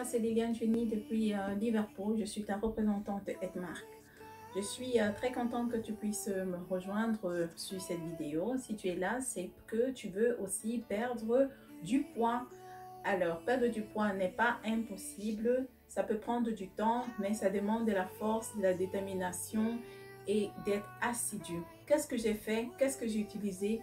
moi c'est Liliane Jenny depuis Liverpool. Je suis ta représentante Edmark. Je suis très contente que tu puisses me rejoindre sur cette vidéo. Si tu es là, c'est que tu veux aussi perdre du poids. Alors, perdre du poids n'est pas impossible. Ça peut prendre du temps, mais ça demande de la force, de la détermination et d'être assidu. Qu'est-ce que j'ai fait? Qu'est-ce que j'ai utilisé?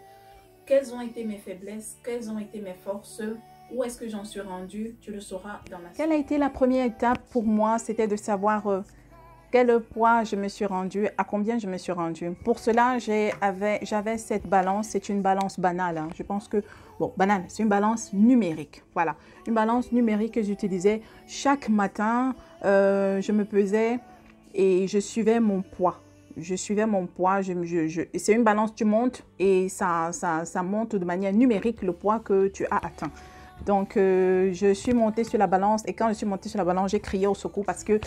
Quelles ont été mes faiblesses? Quelles ont été mes forces? Où est-ce que j'en suis rendue? Tu le sauras dans la suite. Quelle a été la première étape pour moi? C'était de savoir quel poids je me suis rendue, à combien je me suis rendue. Pour cela, j'avais cette balance. C'est une balance banale, hein. Je pense que, bon, banale, c'est une balance numérique. Voilà, une balance numérique que j'utilisais chaque matin. Je me pesais et je suivais mon poids. Je suivais mon poids. C'est une balance, tu montes et ça monte de manière numérique le poids que tu as atteint. Donc, je suis montée sur la balance et quand je suis montée sur la balance, j'ai crié au secours parce que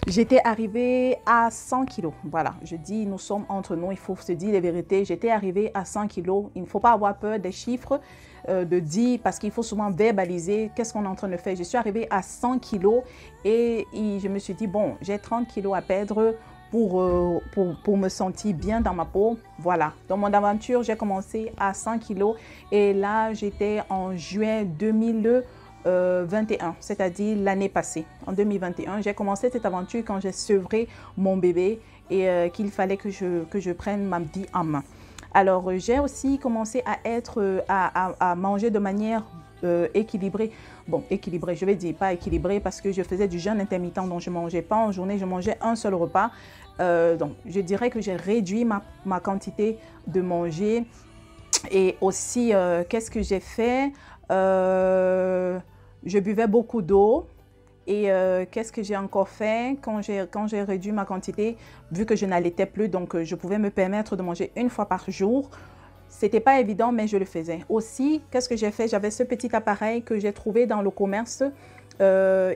j'étais arrivée à 100 kilos. Voilà, je dis, nous sommes entre nous, il faut se dire les vérités. J'étais arrivée à 100 kilos. Il ne faut pas avoir peur des chiffres, de dire, parce qu'il faut souvent verbaliser qu'est-ce qu'on est en train de faire. Je suis arrivée à 100 kilos et je me suis dit, bon, j'ai 30 kilos à perdre pour me sentir bien dans ma peau. Voilà, dans mon aventure, j'ai commencé à 100 kilos et là, j'étais en juin 2021, c'est-à-dire l'année passée. En 2021, j'ai commencé cette aventure quand j'ai sevré mon bébé et qu'il fallait que je prenne ma vie en main. Alors, j'ai aussi commencé à manger de manière équilibrée. Bon, équilibré, je vais dire pas équilibré parce que je faisais du jeûne intermittent, donc je ne mangeais pas en journée, je mangeais un seul repas. Donc, je dirais que j'ai réduit ma quantité de manger. Et aussi, qu'est-ce que j'ai fait? Je buvais beaucoup d'eau. Et qu'est-ce que j'ai encore fait quand j'ai réduit ma quantité, vu que je n'allaitais plus, donc je pouvais me permettre de manger une fois par jour. C'était pas évident, mais je le faisais. Aussi, qu'est-ce que j'ai fait? J'avais ce petit appareil que j'ai trouvé dans le commerce.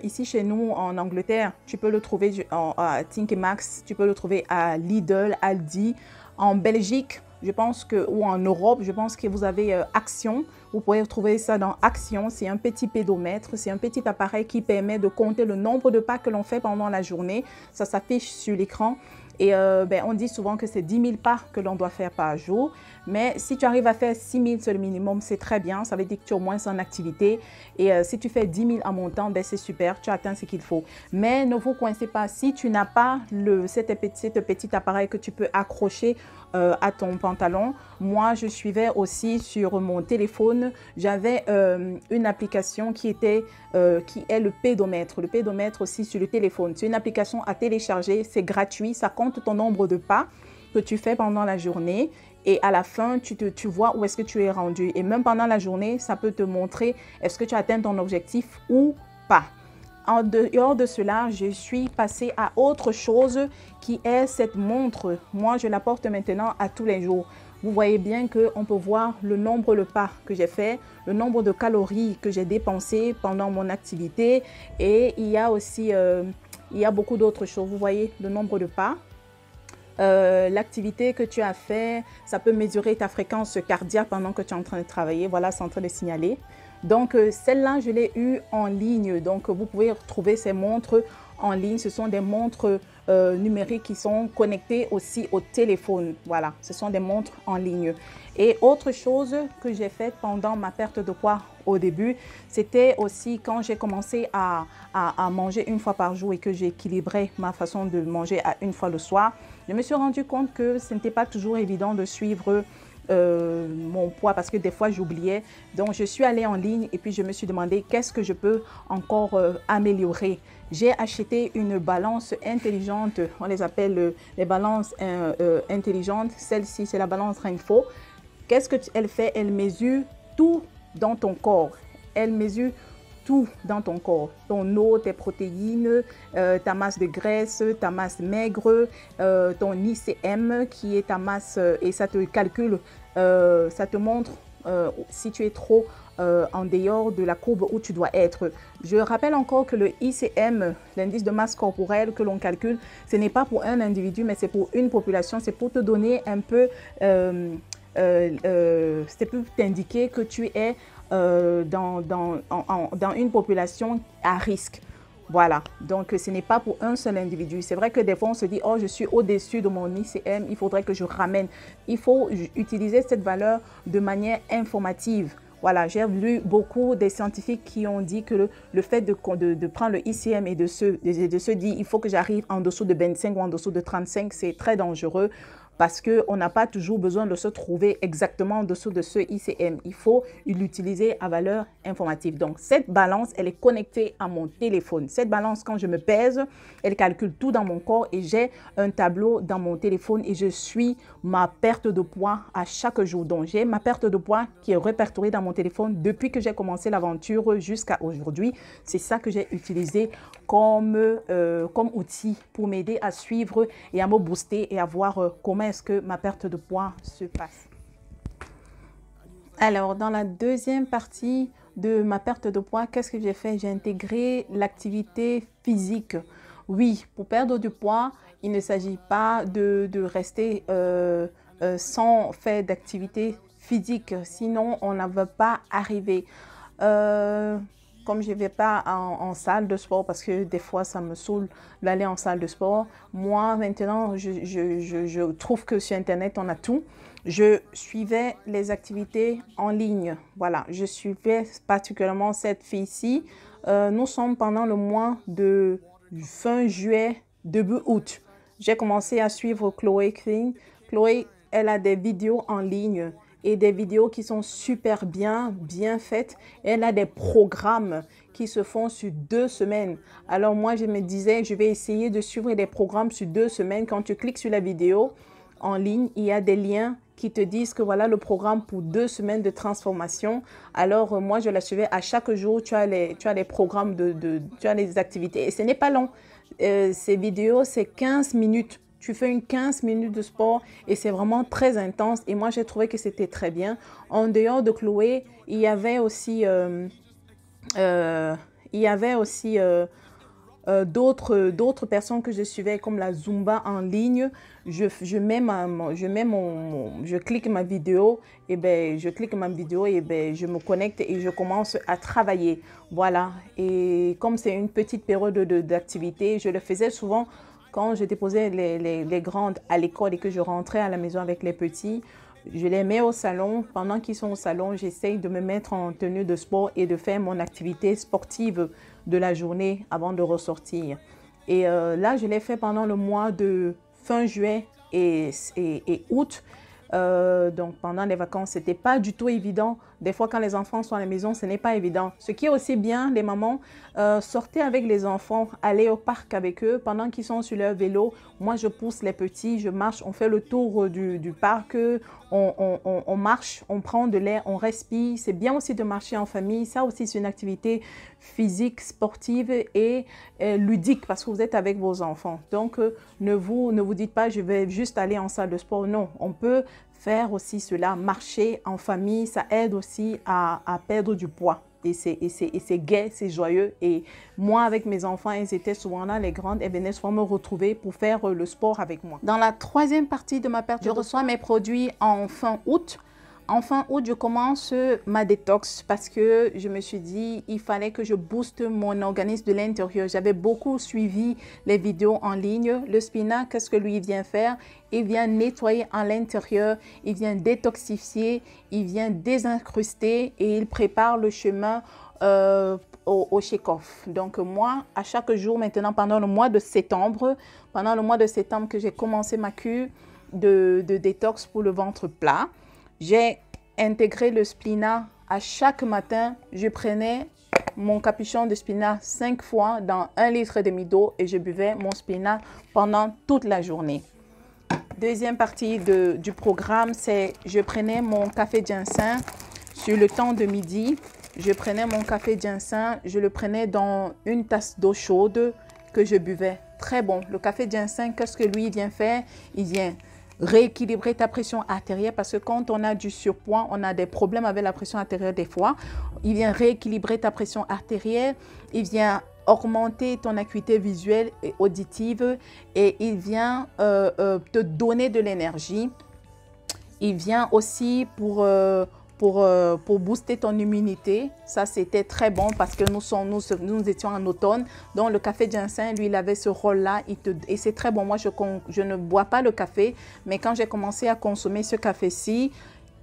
Ici, chez nous, en Angleterre, tu peux le trouver à TK Maxx, tu peux le trouver à Lidl, Aldi. En Belgique, je pense que, ou en Europe, je pense que vous avez Action. Vous pouvez trouver ça dans Action. C'est un petit pédomètre. C'est un petit appareil qui permet de compter le nombre de pas que l'on fait pendant la journée. Ça s'affiche sur l'écran. Et on dit souvent que c'est 10 000 pas que l'on doit faire par jour. Mais si tu arrives à faire 6 000, c'est le minimum, c'est très bien. Ça veut dire que tu es au moins en activité. Et si tu fais 10 000 en montant, c'est super, tu atteins ce qu'il faut. Mais ne vous coincez pas. Si tu n'as pas cet petit appareil que tu peux accrocher à ton pantalon, moi, je suivais aussi sur mon téléphone. J'avais une application qui est le pédomètre. Le pédomètre aussi sur le téléphone. C'est une application à télécharger. C'est gratuit. Ça compte ton nombre de pas que tu fais pendant la journée. Et à la fin, tu vois où est-ce que tu es rendu. Et même pendant la journée, ça peut te montrer est-ce que tu atteins ton objectif ou pas. En dehors de cela, je suis passée à autre chose qui est cette montre. Moi, je la porte maintenant à tous les jours. Vous voyez bien qu'on peut voir le nombre de pas que j'ai fait, le nombre de calories que j'ai dépensées pendant mon activité. Et il y a aussi beaucoup d'autres choses. Vous voyez le nombre de pas. L'activité que tu as fait, ça peut mesurer ta fréquence cardiaque pendant que tu es en train de travailler. Voilà, c'est en train de signaler. Donc, celle-là, je l'ai eue en ligne. Donc, vous pouvez retrouver ces montres en ligne. Ce sont des montres numériques qui sont connectées aussi au téléphone. Voilà, ce sont des montres en ligne. Et autre chose que j'ai faite pendant ma perte de poids au début, c'était aussi quand j'ai commencé à manger une fois par jour et que j'ai équilibré ma façon de manger à une fois le soir. Je me suis rendu compte que ce n'était pas toujours évident de suivre mon poids parce que des fois j'oubliais. Donc je suis allée en ligne et puis je me suis demandé qu'est-ce que je peux encore améliorer. J'ai acheté une balance intelligente, on les appelle les balances intelligentes. Celle-ci, c'est la balance Rainfo. Qu'est-ce qu'elle fait? Elle mesure tout dans ton corps. Elle mesure tout dans ton corps. Ton eau, tes protéines, ta masse de graisse, ta masse maigre, ton ICM qui est ta masse et ça te calcule, ça te montre si tu es trop en dehors de la courbe où tu dois être. Je rappelle encore que le ICM, l'indice de masse corporelle que l'on calcule, ce n'est pas pour un individu, mais c'est pour une population. C'est pour te donner un peu, c'est pour t'indiquer que tu es dans une population à risque. Voilà, donc ce n'est pas pour un seul individu. C'est vrai que des fois, on se dit, oh, je suis au-dessus de mon ICM, il faudrait que je ramène. Il faut utiliser cette valeur de manière informative. Voilà, j'ai lu beaucoup des scientifiques qui ont dit que le fait de prendre le ICM et de se dire, il faut que j'arrive en dessous de 25 ou en dessous de 35, c'est très dangereux. Parce qu'on n'a pas toujours besoin de se trouver exactement en dessous de ce ICM. Il faut l'utiliser à valeur informative. Donc, cette balance, elle est connectée à mon téléphone. Cette balance, quand je me pèse, elle calcule tout dans mon corps et j'ai un tableau dans mon téléphone et je suis ma perte de poids à chaque jour. Donc, j'ai ma perte de poids qui est répertoriée dans mon téléphone depuis que j'ai commencé l'aventure jusqu'à aujourd'hui. C'est ça que j'ai utilisé comme outil pour m'aider à suivre et à me booster et à voir comment est-ce que ma perte de poids se passe. Alors, dans la deuxième partie de ma perte de poids, qu'est-ce que j'ai fait? J'ai intégré l'activité physique. Oui, pour perdre du poids, il ne s'agit pas de rester sans faire d'activité physique. Sinon, on ne va pas arriver. Comme je ne vais pas en salle de sport parce que des fois, ça me saoule d'aller en salle de sport. Moi, maintenant, je trouve que sur Internet, on a tout. Je suivais les activités en ligne. Voilà, je suivais particulièrement cette fille-ci. Nous sommes pendant le mois de fin juillet, début août. J'ai commencé à suivre Chloé King. Chloé, elle a des vidéos en ligne et des vidéos qui sont super bien faites. Elle a des programmes qui se font sur 2 semaines. Alors moi, je me disais, je vais essayer de suivre des programmes sur 2 semaines. Quand tu cliques sur la vidéo en ligne, il y a des liens qui te disent que voilà le programme pour 2 semaines de transformation. Alors moi, je la suivais à chaque jour. Tu as les programmes, tu as les activités. Et ce n'est pas long. Ces vidéos, c'est 15 minutes. Tu fais une 15 minutes de sport et c'est vraiment très intense. Et moi, j'ai trouvé que c'était très bien. En dehors de Chloé, il y avait aussi, d'autres personnes que je suivais comme la Zumba en ligne. Je clique ma vidéo et je me connecte et je commence à travailler. Voilà. Et comme c'est une petite période d'activité, je le faisais souvent quand je déposais les grandes à l'école et que je rentrais à la maison avec les petits. Je les mets au salon. Pendant qu'ils sont au salon, j'essaye de me mettre en tenue de sport et de faire mon activité sportive de la journée avant de ressortir. Et là, je l'ai fait pendant le mois de fin juillet et août. Donc pendant les vacances, c'était pas du tout évident. Des fois, quand les enfants sont à la maison, ce n'est pas évident. Ce qui est aussi bien, les mamans, sortez avec les enfants, allez au parc avec eux pendant qu'ils sont sur leur vélo. Moi, je pousse les petits, je marche, on fait le tour du parc, on marche, on prend de l'air, on respire. C'est bien aussi de marcher en famille. Ça aussi, c'est une activité physique, sportive et ludique parce que vous êtes avec vos enfants. Donc, ne vous dites pas, je vais juste aller en salle de sport. Non, on peut faire aussi cela, marcher en famille, ça aide aussi à perdre du poids. Et c'est gai, c'est joyeux. Et moi, avec mes enfants, elles étaient souvent là, les grandes, elles venaient souvent me retrouver pour faire le sport avec moi. Dans la troisième partie de ma perte, je reçois mes produits en fin août. En fin août, je commence ma détox parce que je me suis dit il fallait que je booste mon organisme de l'intérieur. J'avais beaucoup suivi les vidéos en ligne. Le spinach, qu'est-ce que lui vient faire? Il vient nettoyer à l'intérieur, il vient détoxifier, il vient désincruster et il prépare le chemin au shake-off. Donc moi, à chaque jour maintenant, pendant le mois de septembre, que j'ai commencé ma cure de détox pour le ventre plat, j'ai intégré le spinach à chaque matin. Je prenais mon capuchon de spinach 5 fois dans 1,5 litre d'eau et je buvais mon spinach pendant toute la journée. Deuxième partie du programme, c'est je prenais mon café ginseng sur le temps de midi. Je prenais mon café ginseng, je le prenais dans une tasse d'eau chaude que je buvais. Très bon. Le café ginseng, qu'est-ce que lui vient faire? Il vient rééquilibrer ta pression artérielle parce que quand on a du surpoids, on a des problèmes avec la pression artérielle des fois. Il vient rééquilibrer ta pression artérielle, il vient augmenter ton acuité visuelle et auditive et il vient te donner de l'énergie. Il vient aussi pour pour booster ton immunité. Ça, c'était très bon parce que nous étions en automne. Donc, le café ginseng, lui, il avait ce rôle-là. Et c'est très bon. Moi, je ne bois pas le café, mais quand j'ai commencé à consommer ce café-ci,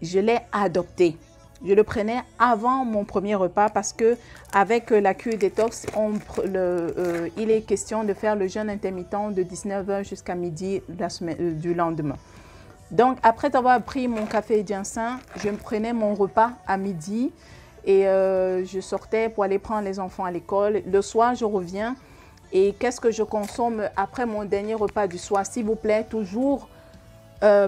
je l'ai adopté. Je le prenais avant mon premier repas parce que avec la cure détox, il est question de faire le jeûne intermittent de 19 h jusqu'à midi du lendemain. Donc, après avoir pris mon café ginseng, je me prenais mon repas à midi et je sortais pour aller prendre les enfants à l'école. Le soir, je reviens et qu'est-ce que je consomme après mon dernier repas du soir? S'il vous plaît, toujours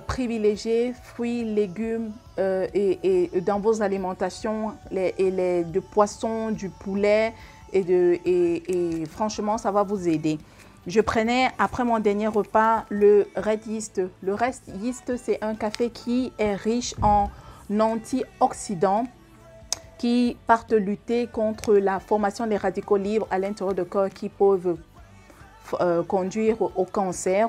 privilégier fruits, légumes et dans vos alimentations, de poissons, du poulet et franchement, ça va vous aider. Je prenais après mon dernier repas le Red Yeast. Le Red Yeast, c'est un café qui est riche en antioxydants qui partent lutter contre la formation des radicaux libres à l'intérieur du corps qui peuvent conduire au cancer.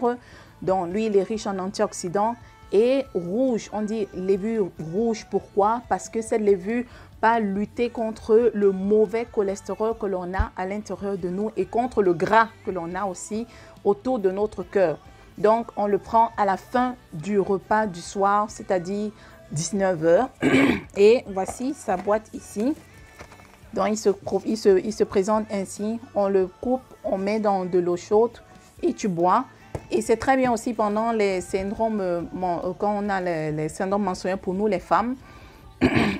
Donc, lui, il est riche en antioxydants. Et rouge, on dit levure rouge. Pourquoi? Parce que cette levure va lutter contre le mauvais cholestérol que l'on a à l'intérieur de nous et contre le gras que l'on a aussi autour de notre cœur. Donc, on le prend à la fin du repas du soir, c'est-à-dire 19 h. Et voici sa boîte ici. Donc, il se présente ainsi. On le coupe, on met dans de l'eau chaude et tu bois. Et c'est très bien aussi pendant les syndromes, quand on a les syndromes menstruels pour nous, les femmes.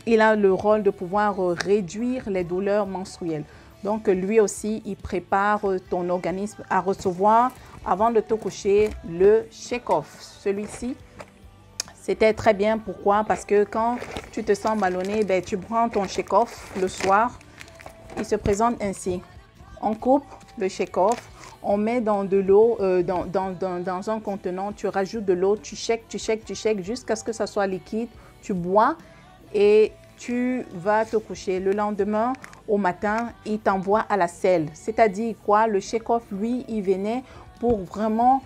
Il a le rôle de pouvoir réduire les douleurs menstruelles. Donc, lui aussi, il prépare ton organisme à recevoir, avant de te coucher, le shake-off. Celui-ci, c'était très bien. Pourquoi? Parce que quand tu te sens ballonné, ben, tu prends ton shake-off le soir. Il se présente ainsi. On coupe le shake-off. On met dans de l'eau, dans un contenant, tu rajoutes de l'eau, tu shakes jusqu'à ce que ça soit liquide. Tu bois et tu vas te coucher. Le lendemain, au matin, il t'envoie à la selle. C'est-à-dire quoi? Le shake-off, lui, il venait pour vraiment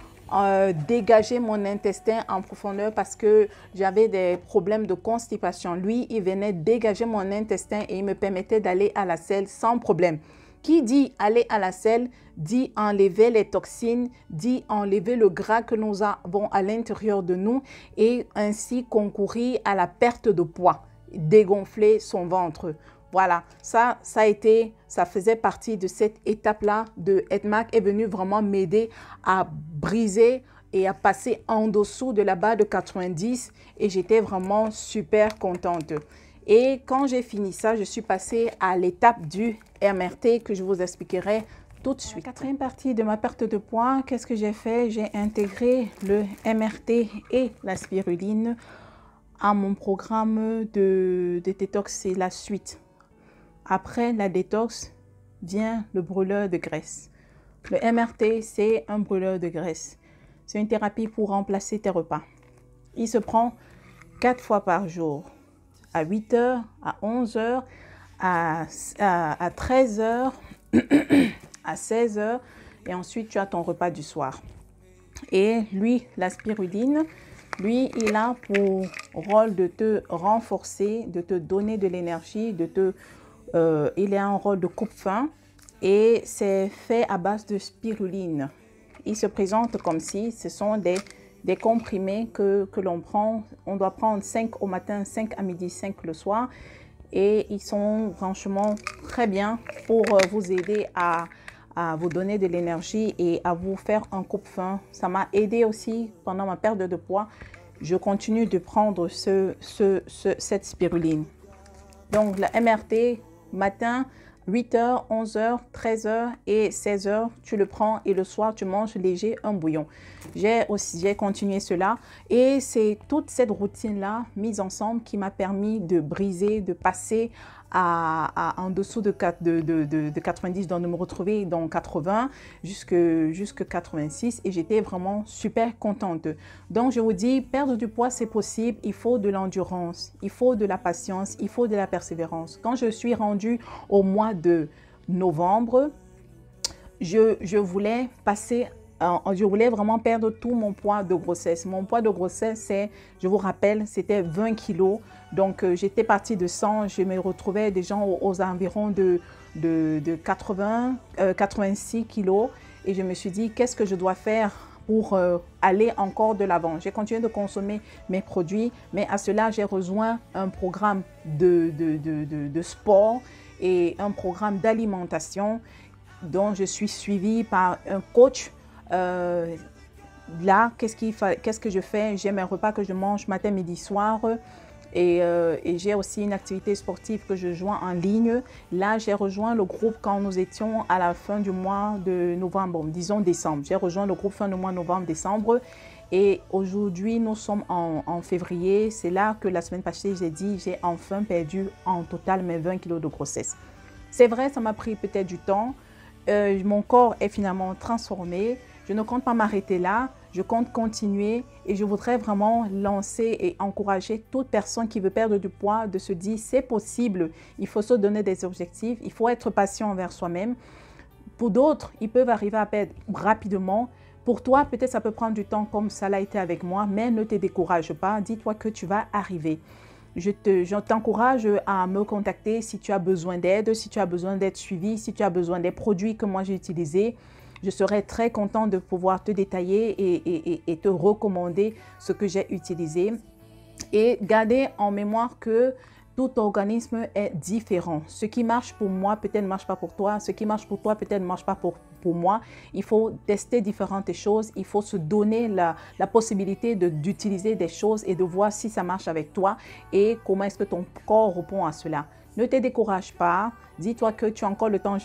dégager mon intestin en profondeur parce que j'avais des problèmes de constipation. Lui, il venait dégager mon intestin et il me permettait d'aller à la selle sans problème. Qui dit aller à la selle, dit enlever les toxines, dit enlever le gras que nous avons à l'intérieur de nous et ainsi concourir à la perte de poids, dégonfler son ventre. Voilà, ça faisait partie de cette étape-là de Headmark est venu vraiment m'aider à briser et à passer en dessous de la barre de 90 et j'étais vraiment super contente. Et quand j'ai fini ça, je suis passée à l'étape du MRT que je vous expliquerai tout de suite. La quatrième partie de ma perte de poids, qu'est-ce que j'ai fait? J'ai intégré le MRT et la spiruline à mon programme de détox. C'est la suite. Après la détox vient le brûleur de graisse. Le MRT, c'est un brûleur de graisse. C'est une thérapie pour remplacer tes repas. Il se prend 4 fois par jour. À 8 h, à 11 h, à 13 h, à 16 h et ensuite tu as ton repas du soir. Et lui, la spiruline, lui, il a pour rôle de te renforcer, de te donner de l'énergie, il a un rôle de coupe-faim et c'est fait à base de spiruline. Il se présente comme si ce sont des comprimés que l'on prend. On doit prendre 5 au matin, 5 à midi, 5 le soir. Et ils sont franchement très bien pour vous aider à vous donner de l'énergie et à vous faire un coupe-faim. Ça m'a aidé aussi pendant ma perte de poids. Je continue de prendre cette spiruline. Donc, la MRT, matin, 8 h, 11 h, 13 h et 16 h, tu le prends et le soir, tu manges léger un bouillon. J'ai continué cela et c'est toute cette routine-là mise ensemble qui m'a permis de briser, de passer en dessous de 90, donc de me retrouver dans 80 jusque 86 et j'étais vraiment super contente. Donc, je vous dis, perdre du poids, c'est possible. Il faut de l'endurance, il faut de la patience, il faut de la persévérance. Quand je suis rendue au mois de novembre, je voulais vraiment perdre tout mon poids de grossesse. Mon poids de grossesse, je vous rappelle, c'était 20 kilos. Donc, j'étais partie de 100, je me retrouvais des gens aux environs de 80, 86 kilos. Et je me suis dit, qu'est-ce que je dois faire pour aller encore de l'avant? J'ai continué de consommer mes produits, mais à cela, j'ai rejoint un programme de sport et un programme d'alimentation dont je suis suivie par un coach. Là, qu'est-ce que je fais? J'ai mes repas que je mange matin, midi, soir. Et j'ai aussi une activité sportive que je joins en ligne. Là, j'ai rejoint le groupe quand nous étions à la fin du mois de novembre, disons décembre. J'ai rejoint le groupe fin du mois novembre-décembre. Et aujourd'hui, nous sommes en février. C'est là que la semaine passée, j'ai dit, j'ai enfin perdu en total mes 20 kilos de grossesse. C'est vrai, ça m'a pris peut-être du temps. Mon corps est finalement transformé. Je ne compte pas m'arrêter là. Je compte continuer et je voudrais vraiment lancer et encourager toute personne qui veut perdre du poids de se dire c'est possible. Il faut se donner des objectifs. Il faut être patient envers soi-même. Pour d'autres, ils peuvent arriver à perdre rapidement. Pour toi, peut-être ça peut prendre du temps comme ça l'a été avec moi, mais ne te décourage pas. Dis-toi que tu vas arriver. Je t'encourage à me contacter si tu as besoin d'aide, si tu as besoin d'être suivi, si tu as besoin des produits que moi j'ai utilisés. Je serai très contente de pouvoir te détailler et te recommander ce que j'ai utilisé. Et garder en mémoire que tout organisme est différent. Ce qui marche pour moi peut-être ne marche pas pour toi. Ce qui marche pour toi peut-être ne marche pas pour moi. Il faut tester différentes choses. Il faut se donner la possibilité d'utiliser des choses et de voir si ça marche avec toi et comment est-ce que ton corps répond à cela. Ne te décourage pas. Dis-toi que tu as encore le temps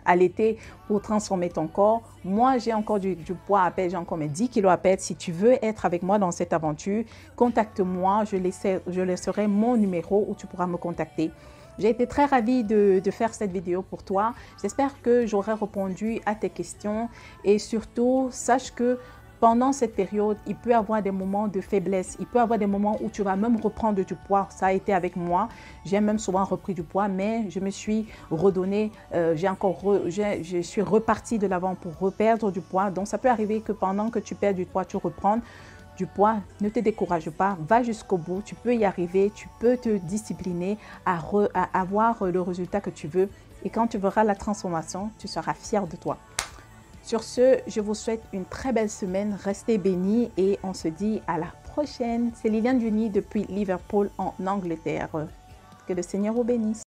à l'été pour transformer ton corps. Moi, j'ai encore du poids à perdre, j'ai encore mes 10 kilos à perdre. Si tu veux être avec moi dans cette aventure, contacte-moi. Je laisserai mon numéro où tu pourras me contacter. J'ai été très ravie de faire cette vidéo pour toi. J'espère que j'aurai répondu à tes questions et surtout, sache que pendant cette période, il peut y avoir des moments de faiblesse. Il peut y avoir des moments où tu vas même reprendre du poids. Ça a été avec moi. J'ai même souvent repris du poids, mais je me suis redonnée. Je suis repartie de l'avant pour reperdre du poids. Donc, ça peut arriver que pendant que tu perds du poids, tu reprends du poids. Ne te décourage pas. Va jusqu'au bout. Tu peux y arriver. Tu peux te discipliner à avoir le résultat que tu veux. Et quand tu verras la transformation, tu seras fier de toi. Sur ce, je vous souhaite une très belle semaine. Restez bénis et on se dit à la prochaine. C'est Liliane Juni depuis Liverpool en Angleterre. Que le Seigneur vous bénisse.